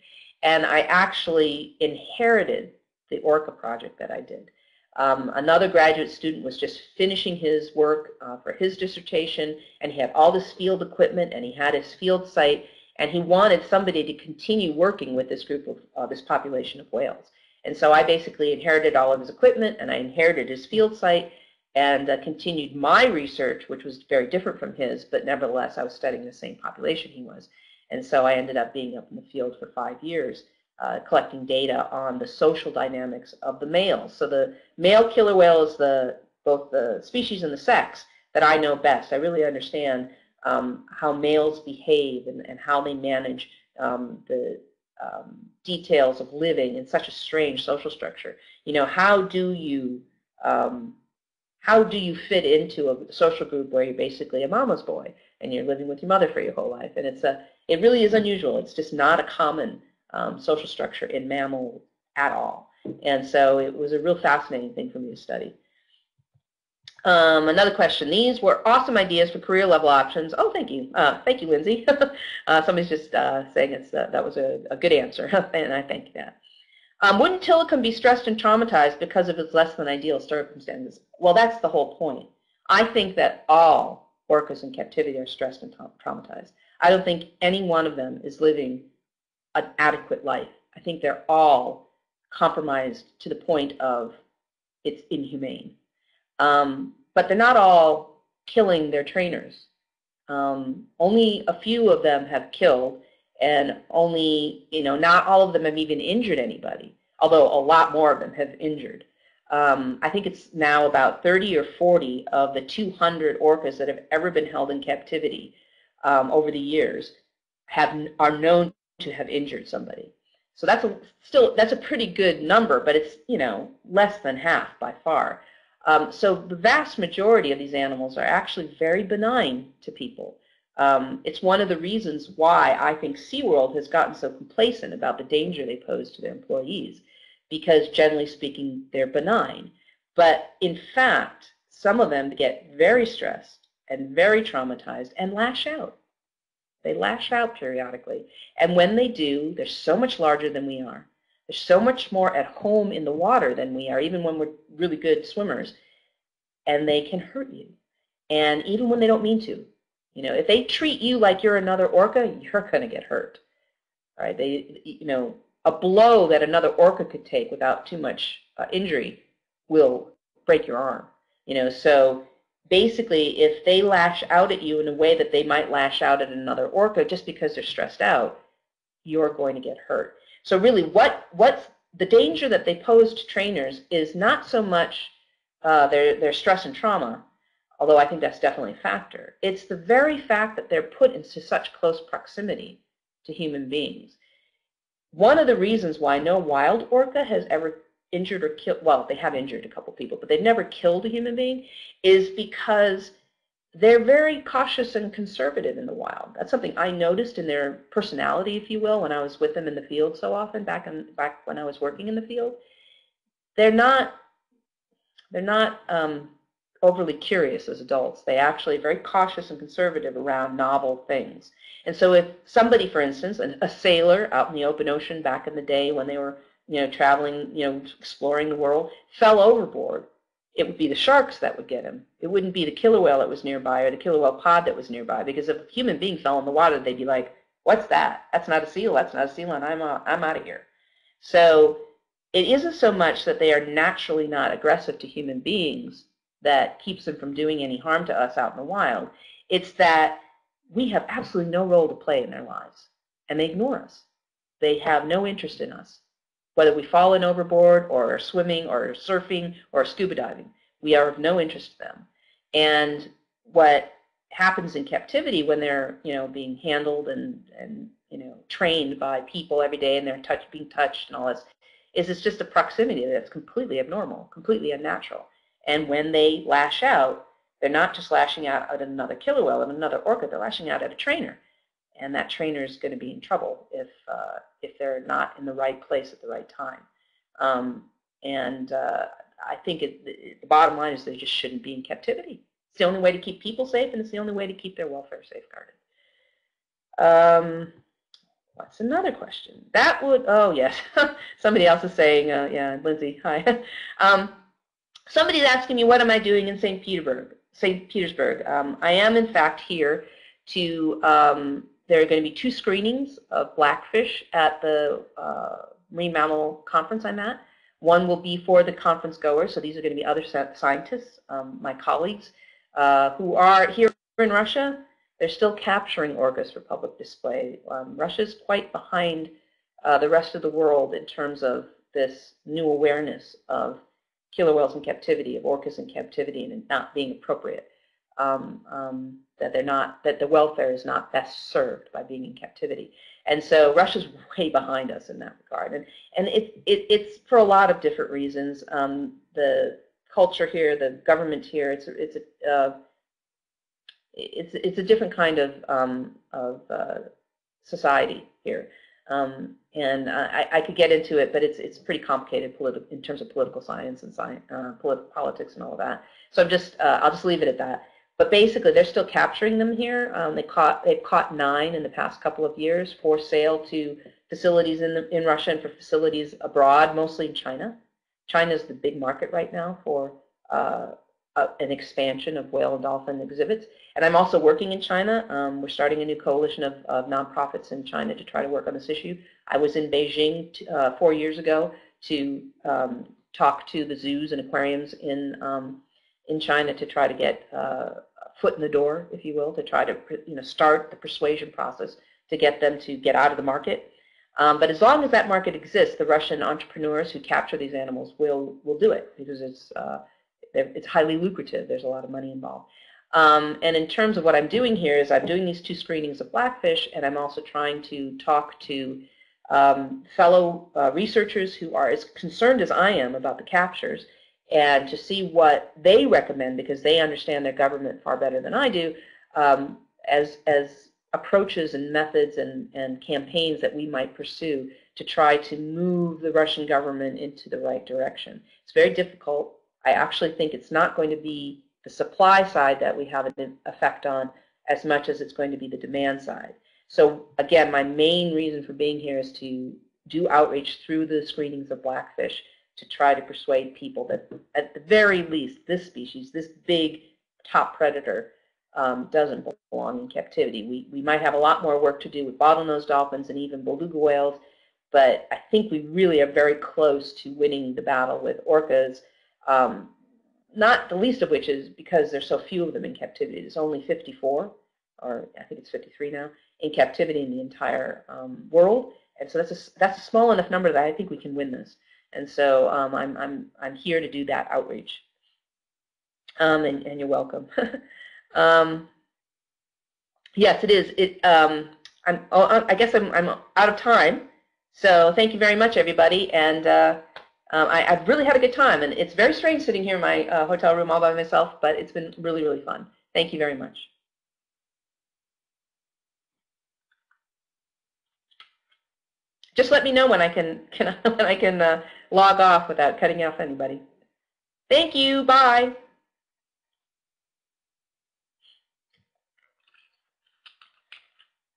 And I actually inherited the orca project that I did. Another graduate student was just finishing his work for his dissertation, and he had all this field equipment, and he had his field site, and he wanted somebody to continue working with this group of this population of whales. And so I basically inherited all of his equipment, and I inherited his field site, and continued my research, which was very different from his, but nevertheless I was studying the same population he was. And so I ended up being up in the field for 5 years, collecting data on the social dynamics of the males. So the male killer whale is both the species and the sex that I know best. I really understand how males behave and how they manage the details of living in such a strange social structure. How do you fit into a social group where you're basically a mama's boy and you're living with your mother for your whole life? And it really is unusual. It's just not a common social structure in mammal at all. And so it was a real fascinating thing for me to study. Another question. These were awesome ideas for career level options. Oh, thank you. Thank you, Lindsay. Somebody's just saying that was a good answer, and I thank you that. Wouldn't Tilikum be stressed and traumatized because of his less than ideal circumstances? Well, that's the whole point. I think that all orcas in captivity are stressed and traumatized. I don't think any one of them is living an adequate life. I think they're all compromised to the point of it's inhumane. But they're not all killing their trainers. Only a few of them have killed, and only, not all of them have even injured anybody, although a lot more of them have injured. I think it's now about 30 or 40 of the 200 orcas that have ever been held in captivity over the years are known to have injured somebody. So that's a pretty good number, but it's less than half by far. So the vast majority of these animals are actually very benign to people. It's one of the reasons why I think SeaWorld has gotten so complacent about the danger they pose to their employees, because generally speaking, they're benign. But in fact, some of them get very stressed and very traumatized and lash out. They lash out periodically. And when they do, they're so much larger than we are. They're so much more at home in the water than we are, even when we're really good swimmers. And they can hurt you. And even when they don't mean to. If they treat you like you're another orca, you're going to get hurt. All right? A blow that another orca could take without too much injury will break your arm. So basically, if they lash out at you in a way that they might lash out at another orca just because they're stressed out, you're going to get hurt. So really, what's the danger that they pose to trainers is not so much their stress and trauma, although I think that's definitely a factor. It's the very fact that they're put into such close proximity to human beings. One of the reasons why no wild orca has ever injured or killed, well, they have injured a couple people, but they've never killed a human being, is because they're very cautious and conservative in the wild. That's something I noticed in their personality, if you will, when I was with them in the field so often, back when I was working in the field. They're not overly curious as adults. They actually are very cautious and conservative around novel things. And so if somebody, for instance, a sailor out in the open ocean back in the day when they were, traveling, exploring the world, fell overboard, it would be the sharks that would get him. It wouldn't be the killer whale that was nearby or the killer whale pod that was nearby, because if a human being fell in the water, they'd be like, what's that? That's not a seal. That's not a seal, and I'm out of here. So it isn't so much that they are naturally not aggressive to human beings that keeps them from doing any harm to us out in the wild. It's that we have absolutely no role to play in their lives, and they ignore us. They have no interest in us. Whether we fall in overboard or are swimming or surfing or scuba diving, we are of no interest to them. And what happens in captivity when they're being handled and trained by people every day, and they're being touched and all this, is it's just a proximity that's completely abnormal, completely unnatural. And when they lash out, they're not just lashing out at another killer whale, at another orca, they're lashing out at a trainer. And that trainer is going to be in trouble if they're not in the right place at the right time. I think the bottom line is they just shouldn't be in captivity. It's the only way to keep people safe, and it's the only way to keep their welfare safeguarded. What's another question? That would, oh yes, somebody else is saying, yeah, Lindsay, hi. Somebody's asking me, what am I doing in St. Petersburg? I am, in fact, here to, there are going to be 2 screenings of blackfish at the Marine Mammal Conference I'm at. One will be for the conference goers, so these are going to be other scientists, my colleagues, who are here in Russia. They're still capturing orcas for public display. Russia's quite behind the rest of the world in terms of this new awareness of killer whales in captivity, of orcas in captivity, and not being appropriate. That the welfare is not best served by being in captivity. And so Russia's way behind us in that regard. And it's for a lot of different reasons. The culture here, the government here, it's a different kind of society here. And I could get into it, but it's pretty complicated in terms of political science and politics and all of that. So I'll just leave it at that. But basically, they're still capturing them here. They've caught 9 in the past couple of years for sale to facilities in Russia and for facilities abroad, mostly in China. China is the big market right now for an expansion of whale and dolphin exhibits. And I'm also working in China. We're starting a new coalition of nonprofits in China to try to work on this issue. I was in Beijing 4 years ago to talk to the zoos and aquariums in China to try to get a foot in the door, if you will, to try to start the persuasion process to get them to get out of the market. But as long as that market exists, the Russian entrepreneurs who capture these animals will do it, because it's highly lucrative. There's a lot of money involved. And in terms of what I'm doing here is I'm doing these 2 screenings of blackfish, and I'm also trying to talk to fellow researchers who are as concerned as I am about the captures, and to see what they recommend, because they understand their government far better than I do, as approaches and methods and campaigns that we might pursue to try to move the Russian government into the right direction. It's very difficult. I actually think it's not going to be the supply side that we have an effect on as much as it's going to be the demand side. So again, my main reason for being here is to do outreach through the screenings of blackfish to try to persuade people that at the very least this species, this big top predator, doesn't belong in captivity. We might have a lot more work to do with bottlenose dolphins and even beluga whales, but I think we really are very close to winning the battle with orcas, not the least of which is because there's so few of them in captivity. There's only 54, or I think it's 53 now, in captivity in the entire world, and so that's a small enough number that I think we can win this. And so I'm here to do that outreach, and you're welcome. Yes, it is. I guess I'm out of time. So thank you very much, everybody. And I've really had a good time. And it's very strange sitting here in my hotel room all by myself, but it's been really, really fun. Thank you very much. Just let me know when I can log off without cutting off anybody. Thank you. Bye.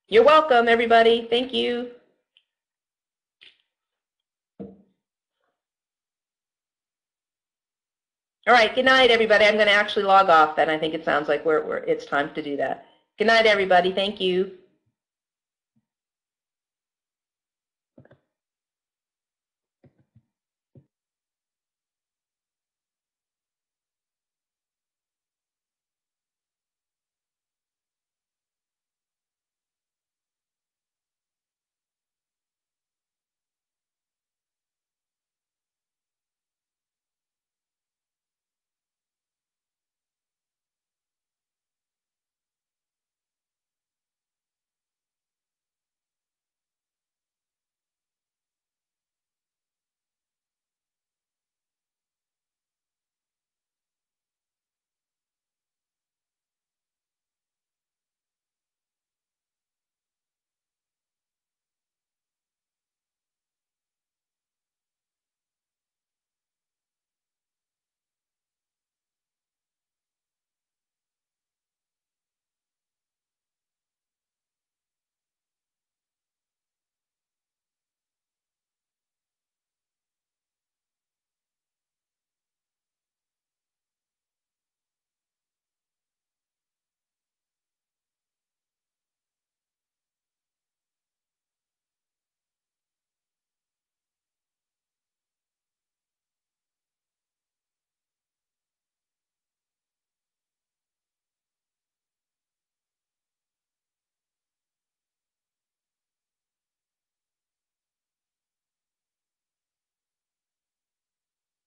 You're welcome, everybody. Thank you. All right. Good night, everybody. I'm going to actually log off then. I think it sounds like it's time to do that. Good night, everybody. Thank you.